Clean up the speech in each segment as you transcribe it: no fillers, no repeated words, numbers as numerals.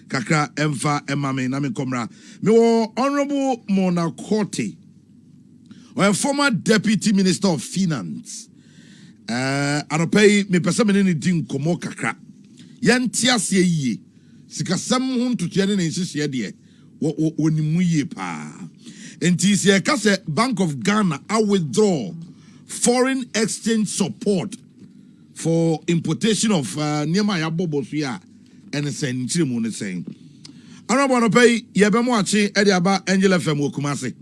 kakra emfa emame na me komra. Me wo Honorable Mona Quartey, or former Deputy Minister of Finance. Anopay me pesa me ne din komo kakra. Yantiase ye. Sikasam hun tutuane ne nhihye de. Wonimu ye pa. Enti se ka se Bank of Ghana I withdraw foreign exchange support for importation of niema ya bobo so ya ene sen nchiremu ne sen. Honorable Anopay ye be mo achi e de aba Angel FM Kumasi.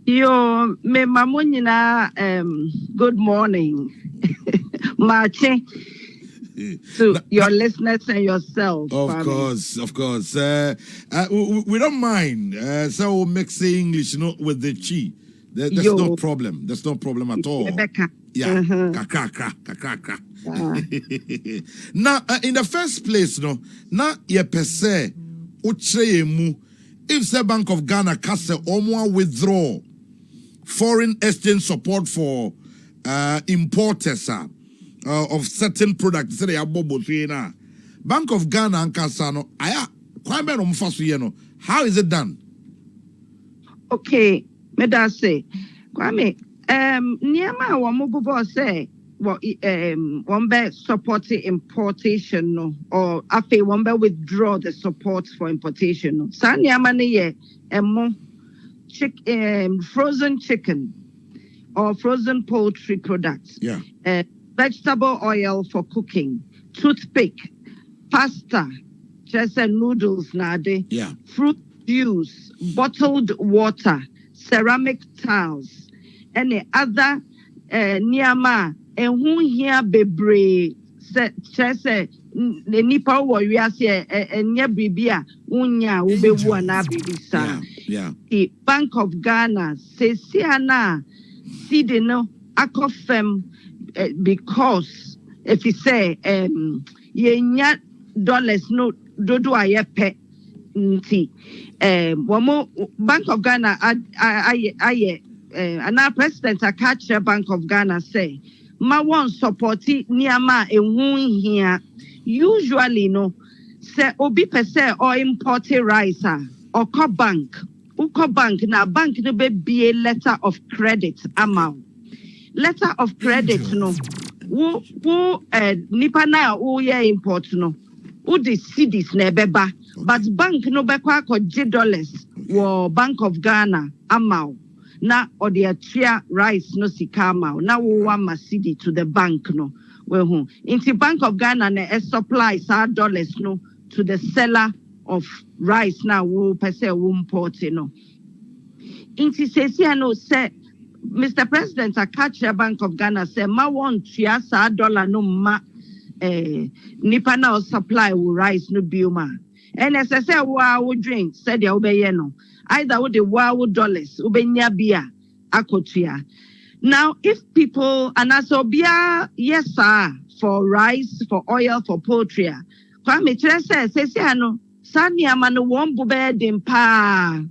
Yo, me mamunyina good morning. Marching to your listeners and yourself. Of course. We don't mind. So mixing English, with the chi. That's no problem. That's no problem at all. Rebecca. Yeah. Kakra. Now, in the first place, na ye pese uchreyemu if the Bank of Ghana kase omo withdraw foreign exchange support for importers of certain products. Say Bank of Ghana and Kasano. How is it done? Okay, me da say, Kwame. Niama wa mububo say, one be support importation no, or afe one be withdraw the support for importation no. Sa niama ne ye emo. Frozen chicken or frozen poultry products, vegetable oil for cooking, toothpick, pasta, just noodles, fruit juice, bottled water, ceramic tiles, any other niama and who here bebre just the nipa warrior say enya bibia unya ubewu na bibisa. The Bank of Ghana says siana see no akofem because if you say yenya dollars no dodo ayepe nti wamo Bank of Ghana aye and our president a catch Bank of Ghana say ma won supporti niama ehun here usually no say obi pese or import rice or bank na bank no be a letter of credit amount letter of credit no wo nipa na wo ye import no wo the cedis na beba but bank no be kwa $dollars wo Bank of Ghana amount na or the atria rice no sikama na wo wa masidi to the bank no we hu into Bank of Ghana na supply sa dollars no to the seller of rice now wo pese wo import no into say no say Mr. President a catch Bank of Ghana say ma won tua sa dollar no ma nipa na supply wo rice no bioma and as I say wo drink said ya obeye no either with the $dollars ubenya bia akotua. Now if people and asobia yes sir for rice for oil for poultry kwame chere say ano sani amano won bube dem pa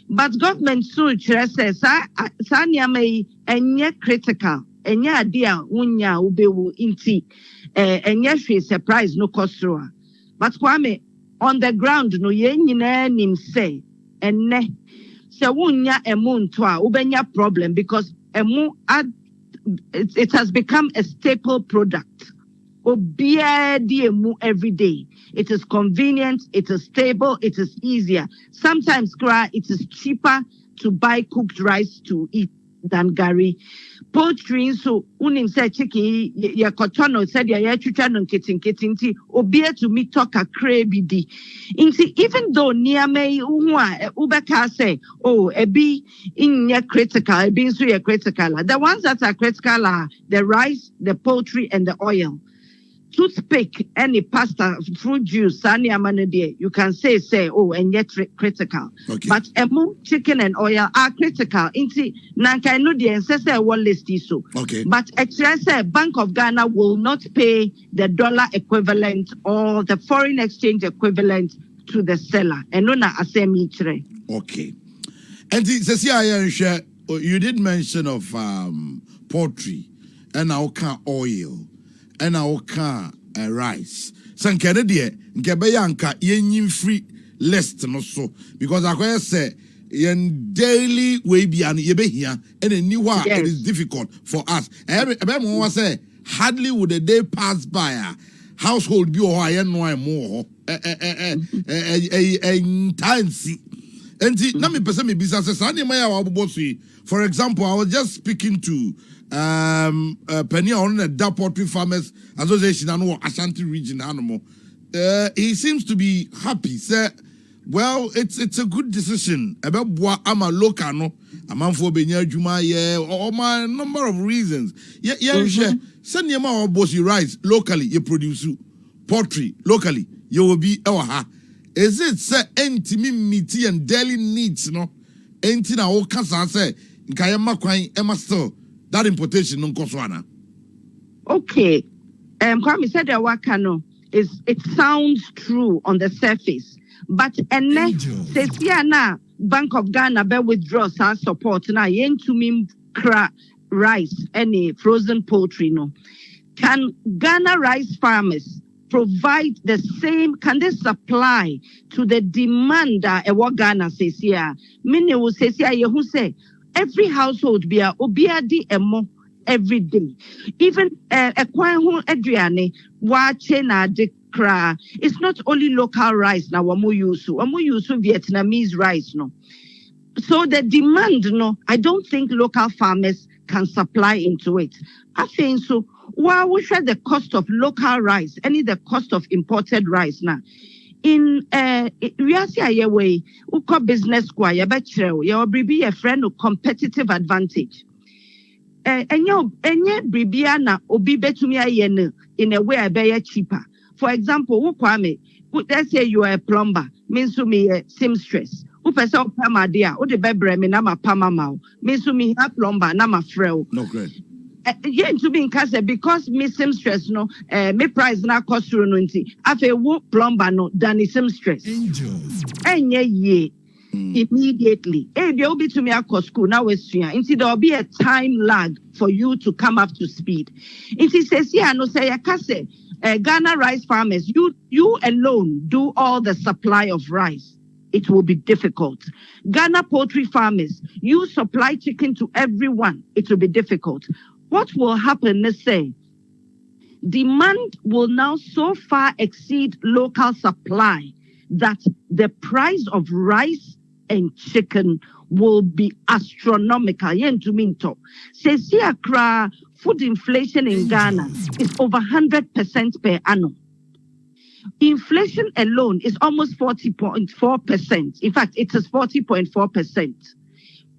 but government so chere say sani amai enye critical enye ade a wonya ubewu inti enye hwe surprise no kosroa but kwame on the ground no ye nyina nim say enne se wonya emu nto a ubenya problem because emu it has become a staple product obia di emu every day. It is convenient, it is stable, it is easier. Sometimes it is cheaper to buy cooked rice to eat than gari. Poultry so unim say chicken ya kotono said ya chucha no kitin obia to me talk a crabidi. Even though niame ubeka say ebi in critical ebi so critical. The ones that are critical are the rice, the poultry and the oil. Toothpick, any pasta, fruit juice, you can say, and yet critical. Okay. But chicken and oil are critical. Nanka no the ancestor will list so. Okay. But actually, say Bank of Ghana will not pay the dollar equivalent or the foreign exchange equivalent to the seller. And no na asemi tre. Okay. And you did mention of poultry and our oil. And our rice. San Kennedy, Nkebeyanka, yen free list no so because I say yen daily way be an yebe here and a new one it is difficult for us. Everyone say hardly would a day pass by household be or I know more intense. And na me person me business for example, I was just speaking to Penny on the Poultry Farmers Association and Ashanti region animal. He seems to be happy. Say, well, it's a good decision. About what I'm a local no, I'm for Benya Juma, or my number of reasons. Send your mouth bossy rice locally, you produce poultry locally, you will be our. Is it say meaty and daily needs, no? Ain't na o kasa say nkayama kwan ema still that importation no koswana. Okay. Kwame said the wakano is it sounds true on the surface, but says na Bank of Ghana be withdraws our support na yen to me rice any frozen poultry no. Can Ghana rice farmers provide the same, can they supply to the demand that Ghana says here? Many will say here, you say every household be a obiadi emo every day. Even a kwan Adriane, na de kra. It's not only local rice now, wamu yusu Vietnamese rice no. So the demand no, I don't think local farmers can supply into it. I think so. Well, we share the cost of local rice, any the cost of imported rice now. In reality, way, uko business kwa ya betchero, ya obribi a friend of competitive advantage. Enye bribia na obi betumi ayene in a way I bear cheaper. For example, ukwame, let's say you are a plumber, means to me seamstress. Upesa upama dia, o de bebre me na ma pama mao, means to me ha plumber na ma frel. No great. Yeah, to be in Casa because me seamstress no, me price na cost no nti. Afe wo plumber no than seamstress. Enye ye immediately. They will be to me at school now Westria. Inti there will be a time lag for you to come up to speed. Inti says yeah no say Kase Ghana rice farmers, you alone do all the supply of rice. It will be difficult. Ghana poultry farmers, you supply chicken to everyone. It will be difficult. What will happen, let's say, demand will now so far exceed local supply that the price of rice and chicken will be astronomical. Says Accra, food inflation in Ghana is over 100% per annum. Inflation alone is almost 40.4%. In fact, it is 40.4%.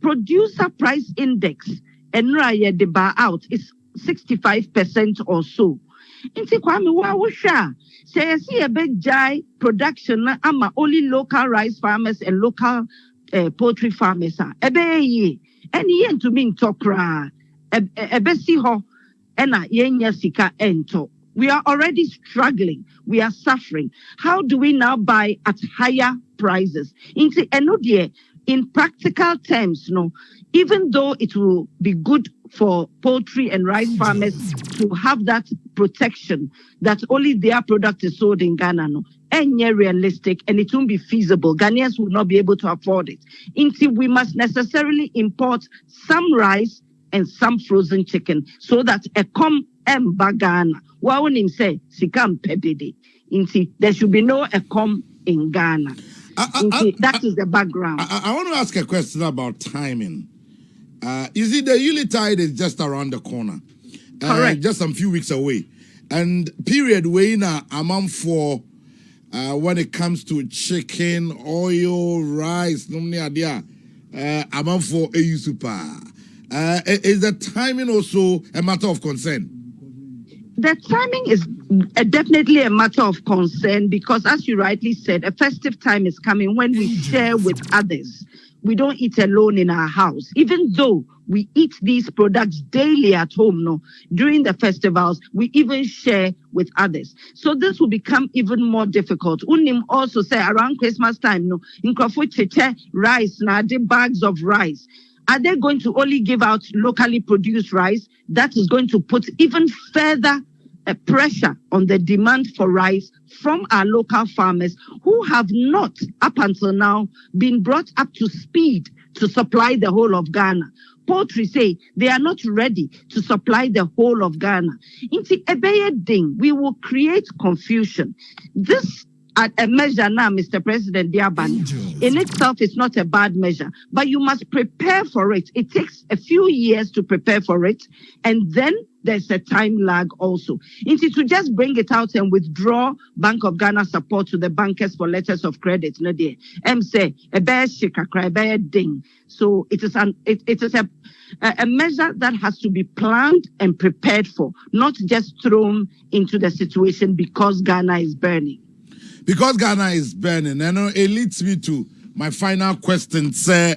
Producer price index and the bar out is 65% or so. Inti kwame wa wusha say see a big jai production ama only local rice farmers and local poultry farmers are ebe ye any yen to mean tokra ebe si ho ena yenya sika ento. We are already struggling. We are suffering. How do we now buy at higher prices? In practical terms, no, even though it will be good for poultry and rice farmers to have that protection that only their product is sold in Ghana, no, and realistic, and it won't be feasible. Ghanaians will not be able to afford it. We must necessarily import some rice and some frozen chicken so that a Ghana. Say sikam pedede. There should be no ecom in Ghana. That is the background. I want to ask a question about timing. Is it the Yuletide is just around the corner? Correct. Just some few weeks away. And period when amount for when it comes to chicken, oil, rice, normally idea amount for a super. Is the timing also a matter of concern? The timing is definitely a matter of concern because, as you rightly said, a festive time is coming when we share with others. We don't eat alone in our house. Even though we eat these products daily at home, no, during the festivals, we even share with others. So this will become even more difficult. Unim also say around Christmas time, no, in rice, na the bags of rice. Are they going to only give out locally produced rice? That is going to put even further a pressure on the demand for rice from our local farmers who have not, up until now, been brought up to speed to supply the whole of Ghana. Poultry say they are not ready to supply the whole of Ghana. Inti ebeye ding, we will create confusion. This a measure now, Mr. President, in itself is not a bad measure, but you must prepare for it. It takes a few years to prepare for it, and then there's a time lag also. To just bring it out and withdraw Bank of Ghana support to the bankers for letters of credit, no dear. Say a bear shikakra, a bear ding. So it is a measure that has to be planned and prepared for, not just thrown into the situation because Ghana is burning. Because Ghana is burning, it leads me to my final question. Say,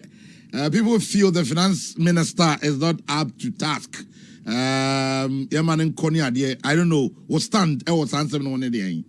people feel the finance minister is not up to task. I don't know. What stand? What's answer on the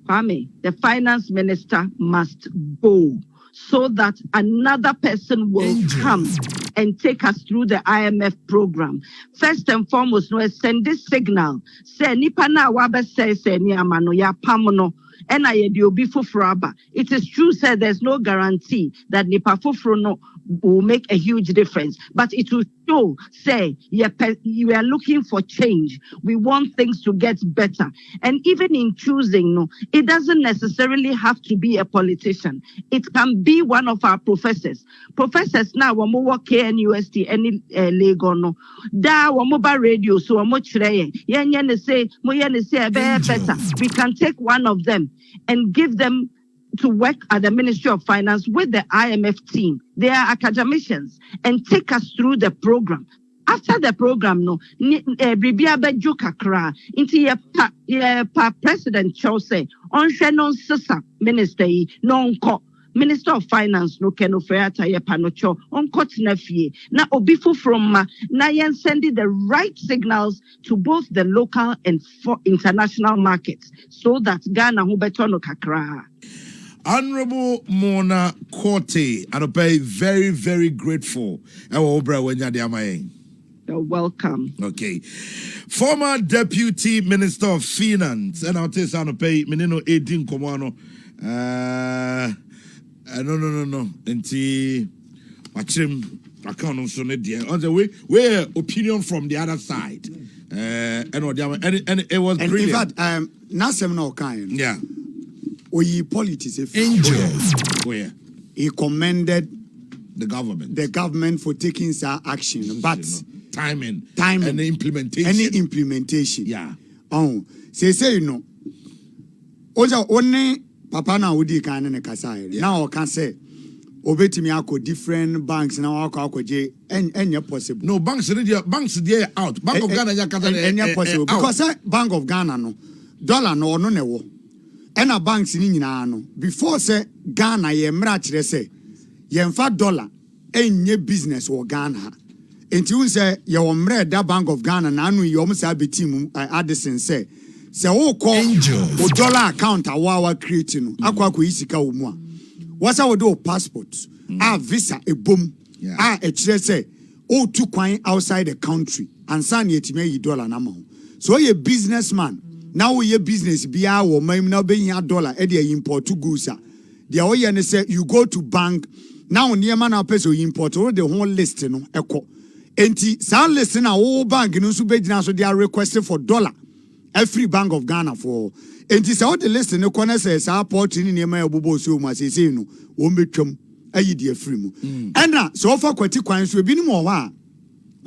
Kwame, the finance minister must go so that another person will come and take us through the IMF program. First and foremost, no send this signal. Say nipa na wabe say ni amano ya pamono. It is true, sir, there's no guarantee that Nipa Fufro will make a huge difference, but it will show, say, you are looking for change. We want things to get better. And even in choosing, it doesn't necessarily have to be a politician. It can be one of our professors. Professors now, when we work KNUST, any Lagos, da mobile radio, so much say, better. We can take one of them and give them to work at the Ministry of Finance with the IMF team. They are academicians and take us through the program. After the program, Bribia Beju Kakra, into President Chose, on Shannon Sissa, Minister, Minister of Finance, no Kenofeata Panocho, on Kotinafie. Now, Obifu from Nayan sending the right signals to both the local and for international markets so that Ghana Hubetono Kakra. Honorable Mona Quartey, and I'm very, very grateful. You're welcome. Okay. Former Deputy Minister of Finance, and I'll tell you, I'll pay Menino 18 Komano. No. Until watch him. I can't also need the on the way. Where opinion from the other side. And it was and brilliant. In fact, Nasem no kind. Yeah. We politics Where he commended the government. The government for taking some action, but timing and the implementation. Yeah. Oh, say Oja only Papa na udi kan ne kasai. Now can say obetimi akọ different banks now akọ je enye possible. No, banks there out. Bank of Ghana ya kasa enye possible because Bank of Ghana no dollar no no newo. Ena banks ni nyina no before say Ghana ye mra kire say ye mfa dollar enye business wo Ghana. Enti un say ye wo mra da Bank of Ghana na anu ye om say abeti Addison say wo call o dollar account awa create no akwa isika wo mu a wasa wo do passport a visa e bom a kire say o tu kwan outside the country and san ye time yi dollar na ma so ye businessman now we business bia wo mam na be yin dollar e dey import goods a there wo ye ne say you go to bank now niema na person import o the whole list no ekọ enti sa list na wo bank no so be gina so they are requesting for dollar every Bank of Ghana for enti say what the list no corner say sa port ni niema obobo so ma say no wo betwam ayi de free mu ena so for Quartey kwan so bi ni mo ho a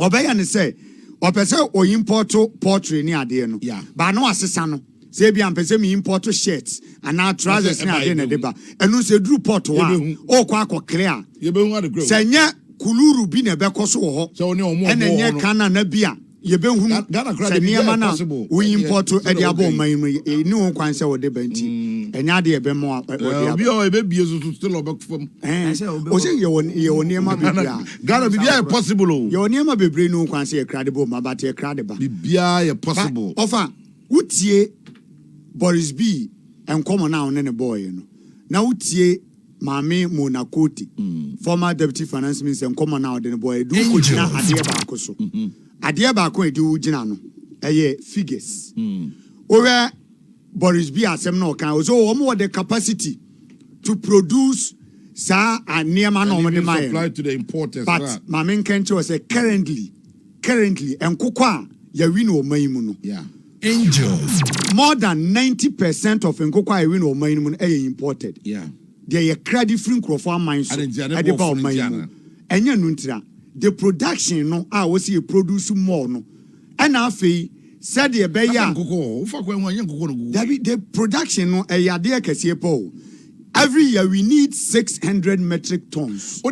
obeya ne say opese o import poultry ni ade no ba no asesa no say bi ampese mi import shirts and now trousers ni ade na de ba enu say dru port wa o kwa clear ye be hu ade grow say nya kuluru bi na be koso ho ena nya kana na bia ye be hu say niema na we import e de abo man mu ni ho kwan say wo de banti enya de be mo obi o e be bie so still obek fam o say ye won niema bibia Ghana bibia possible o ye won niema bebre no kwan say e krade bo ma ba te krade ba bibia ye possible ofa utie Boris B enkomo na one ne boy no na utie Mami Mona Quartey former deputy finance minister enkomo na one ne boy do ko gina ade ba ko so ade ba ko e di ugina no figures. Over Boris B. asem no kan so what the capacity to produce sa and near man supply to the importers. But Mamen Kencho say currently and Kokwa ya win o maimuno. Yeah. Angels. More than 90% of Nkokwa ya win o maimuno imported. Yeah. They are credit free crofar mines at the bow maimuno. Enya nuntra the production no was you produce more no. And afi said the beya the production no a yade kesiye po. Every year we need 600 metric tons.